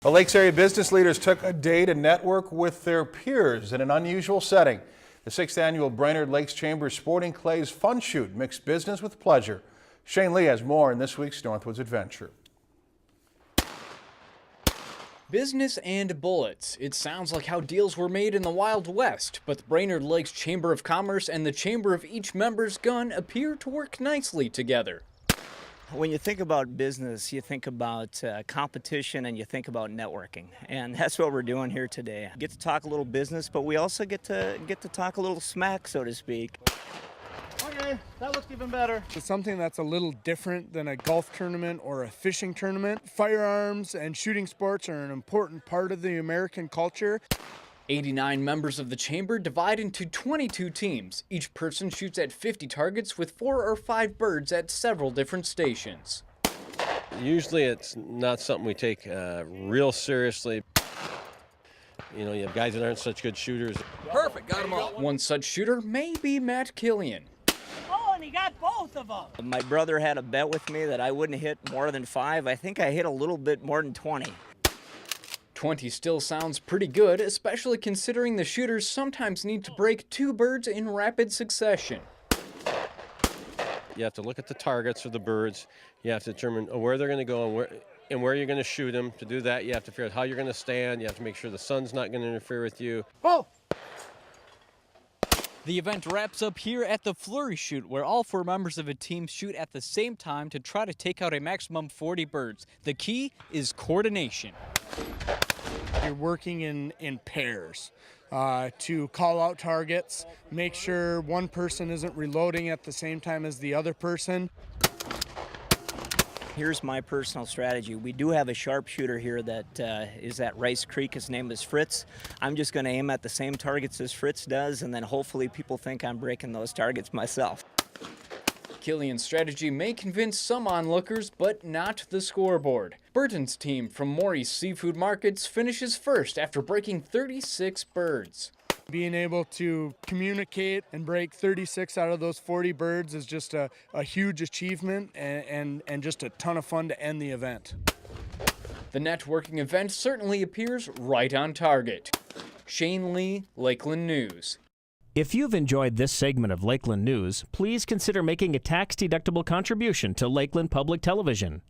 The Lakes area business leaders took a day to network with their peers in an unusual setting. The 6th annual Brainerd Lakes Chamber Sporting Clays Fun Shoot mixed business with pleasure. Shane Lee has more in this week's Northwoods Adventure. Business and bullets. It sounds like how deals were made in the Wild West, but the Brainerd Lakes Chamber of Commerce and the chamber of each member's gun appear to work nicely together. When you think about business, you think about competition and you think about networking, and that's what we're doing here today. Get to talk a little business, but we also get to talk a little smack, so to speak. Okay, that looks even better. It's something that's a little different than a golf tournament or a fishing tournament. Firearms and shooting sports are an important part of the American culture. 89 members of the chamber divide into 22 teams. Each person shoots at 50 targets with 4 or 5 birds at several different stations. Usually it's not something we take real seriously. You know, you have guys that aren't such good shooters. Perfect, got them all. One such shooter may be Matt Killian. Oh, and he got both of them. My brother had a bet with me that I wouldn't hit more than 5. I think I hit a little bit more than 20. 20 still sounds pretty good, especially considering the shooters sometimes need to break 2 birds in rapid succession. You have to look at the targets of the birds. You have to determine where they're going to go and where you're going to shoot them. To do that, you have to figure out how you're going to stand. You have to make sure the sun's not going to interfere with you. Oh! The event wraps up here at the Flurry Shoot, where all 4 members of a team shoot at the same time to try to take out a maximum 40 birds. The key is coordination. You're working in pairs to call out targets, make sure one person isn't reloading at the same time as the other person. Here's my personal strategy. We do have a sharpshooter here that is at Rice Creek. His name is Fritz. I'm just going to aim at the same targets as Fritz does, and then hopefully people think I'm breaking those targets myself. Killian's strategy may convince some onlookers, but not the scoreboard. Burton's team from Maury's Seafood Markets finishes first after breaking 36 birds. Being able to communicate and break 36 out of those 40 birds is just a huge achievement and just a ton of fun to end the event. The networking event certainly appears right on target. Shane Lee, Lakeland News. If you've enjoyed this segment of Lakeland News, please consider making a tax-deductible contribution to Lakeland Public Television.